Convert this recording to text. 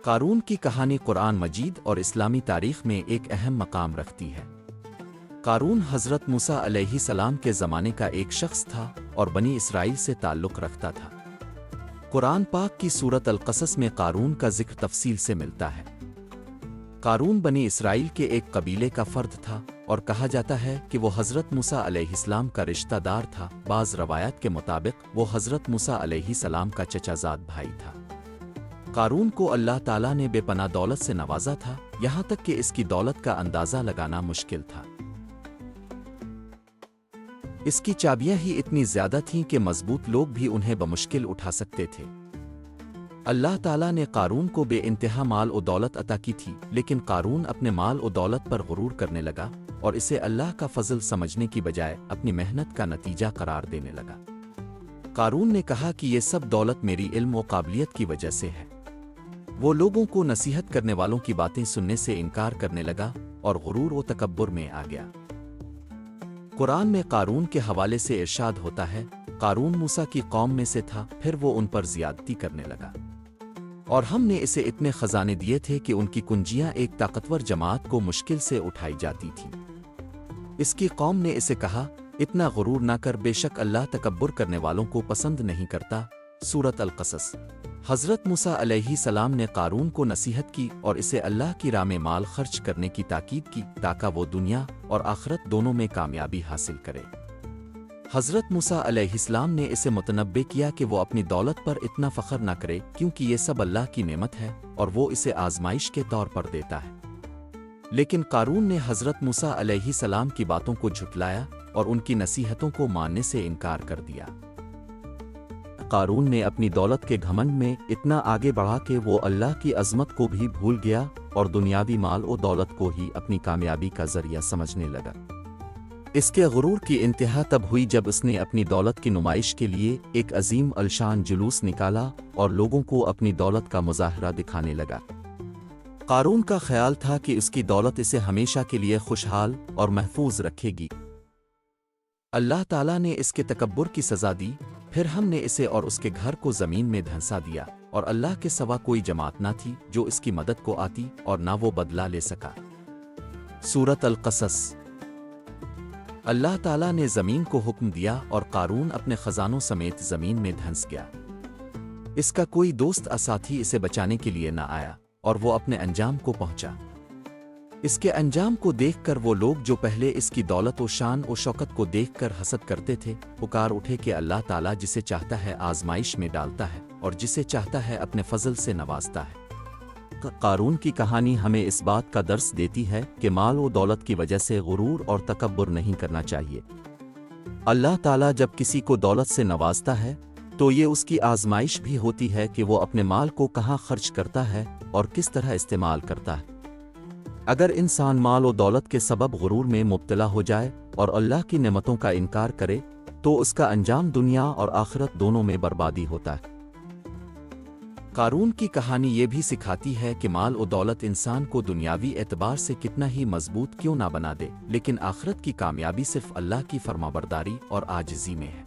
قارون کی کہانی قرآن مجید اور اسلامی تاریخ میں ایک اہم مقام رکھتی ہے۔ قارون حضرت موسیٰ علیہ السلام کے زمانے کا ایک شخص تھا اور بنی اسرائیل سے تعلق رکھتا تھا۔ قرآن پاک کی سورۃ القصص میں قارون کا ذکر تفصیل سے ملتا ہے۔ قارون بنی اسرائیل کے ایک قبیلے کا فرد تھا اور کہا جاتا ہے کہ وہ حضرت موسیٰ علیہ السلام کا رشتہ دار تھا۔ بعض روایات کے مطابق وہ حضرت موسیٰ علیہ السلام کا چچا زاد بھائی تھا۔ قارون کو اللہ تعالیٰ نے بے پناہ دولت سے نوازا تھا، یہاں تک کہ اس کی دولت کا اندازہ لگانا مشکل تھا۔ اس کی چابیاں ہی اتنی زیادہ تھیں کہ مضبوط لوگ بھی انہیں بمشکل اٹھا سکتے تھے۔ اللہ تعالیٰ نے قارون کو بے انتہا مال و دولت عطا کی تھی، لیکن قارون اپنے مال و دولت پر غرور کرنے لگا اور اسے اللہ کا فضل سمجھنے کی بجائے اپنی محنت کا نتیجہ قرار دینے لگا۔ قارون نے کہا کہ یہ سب دولت میری علم و قابلیت کی وجہ سے ہے۔ وہ لوگوں کو نصیحت کرنے والوں کی باتیں سننے سے انکار کرنے لگا اور غرور و تکبر میں آ گیا۔ قرآن میں قارون کے حوالے سے ارشاد ہوتا ہے، قارون موسیٰ کی قوم میں سے تھا، پھر وہ ان پر زیادتی کرنے لگا، اور ہم نے اسے اتنے خزانے دیے تھے کہ ان کی کنجیاں ایک طاقتور جماعت کو مشکل سے اٹھائی جاتی تھیں۔ اس کی قوم نے اسے کہا، اتنا غرور نہ کر، بے شک اللہ تکبر کرنے والوں کو پسند نہیں کرتا۔ سورۃ القصص۔ حضرت موسیٰ علیہ السلام نے قارون کو نصیحت کی اور اسے اللہ کی راہ میں مال خرچ کرنے کی تاکید کی تاکہ وہ دنیا اور آخرت دونوں میں کامیابی حاصل کرے۔ حضرت موسیٰ علیہ السلام نے اسے متنبہ کیا کہ وہ اپنی دولت پر اتنا فخر نہ کرے، کیونکہ یہ سب اللہ کی نعمت ہے اور وہ اسے آزمائش کے طور پر دیتا ہے۔ لیکن قارون نے حضرت موسیٰ علیہ السلام کی باتوں کو جھٹلایا اور ان کی نصیحتوں کو ماننے سے انکار کر دیا۔ قارون نے اپنی دولت کے گھمنڈ میں اتنا آگے بڑھا کہ وہ اللہ کی عظمت کو بھی بھول گیا اور دنیاوی مال و دولت کو ہی اپنی کامیابی کا ذریعہ سمجھنے لگا۔ اس کے غرور کی انتہا تب ہوئی جب اس نے اپنی دولت کی نمائش کے لیے ایک عظیم الشان جلوس نکالا اور لوگوں کو اپنی دولت کا مظاہرہ دکھانے لگا۔ قارون کا خیال تھا کہ اس کی دولت اسے ہمیشہ کے لیے خوشحال اور محفوظ رکھے گی۔ اللہ تعالیٰ نے اس کے تکبر کی سزا دی، پھر ہم نے اسے اور اس کے گھر کو زمین میں دھنسا دیا، اور اللہ کے سوا کوئی جماعت نہ تھی جو اس کی مدد کو آتی اور نہ وہ بدلہ لے سکا۔ سورۃ القصص۔ اللہ تعالیٰ نے زمین کو حکم دیا اور قارون اپنے خزانوں سمیت زمین میں دھنس گیا۔ اس کا کوئی دوست ساتھی اسے بچانے کے لیے نہ آیا اور وہ اپنے انجام کو پہنچا۔ اس کے انجام کو دیکھ کر وہ لوگ جو پہلے اس کی دولت و شان و شوکت کو دیکھ کر حسد کرتے تھے، پکار اٹھے کہ اللہ تعالیٰ جسے چاہتا ہے آزمائش میں ڈالتا ہے اور جسے چاہتا ہے اپنے فضل سے نوازتا ہے۔ قارون کی کہانی ہمیں اس بات کا درس دیتی ہے کہ مال و دولت کی وجہ سے غرور اور تکبر نہیں کرنا چاہیے۔ اللہ تعالیٰ جب کسی کو دولت سے نوازتا ہے تو یہ اس کی آزمائش بھی ہوتی ہے کہ وہ اپنے مال کو کہاں خرچ کرتا ہے اور کس طرح استعمال کرتا ہے۔ اگر انسان مال و دولت کے سبب غرور میں مبتلا ہو جائے اور اللہ کی نعمتوں کا انکار کرے تو اس کا انجام دنیا اور آخرت دونوں میں بربادی ہوتا ہے۔ قارون کی کہانی یہ بھی سکھاتی ہے کہ مال و دولت انسان کو دنیاوی اعتبار سے کتنا ہی مضبوط کیوں نہ بنا دے، لیکن آخرت کی کامیابی صرف اللہ کی فرمانبرداری اور عاجزی میں ہے۔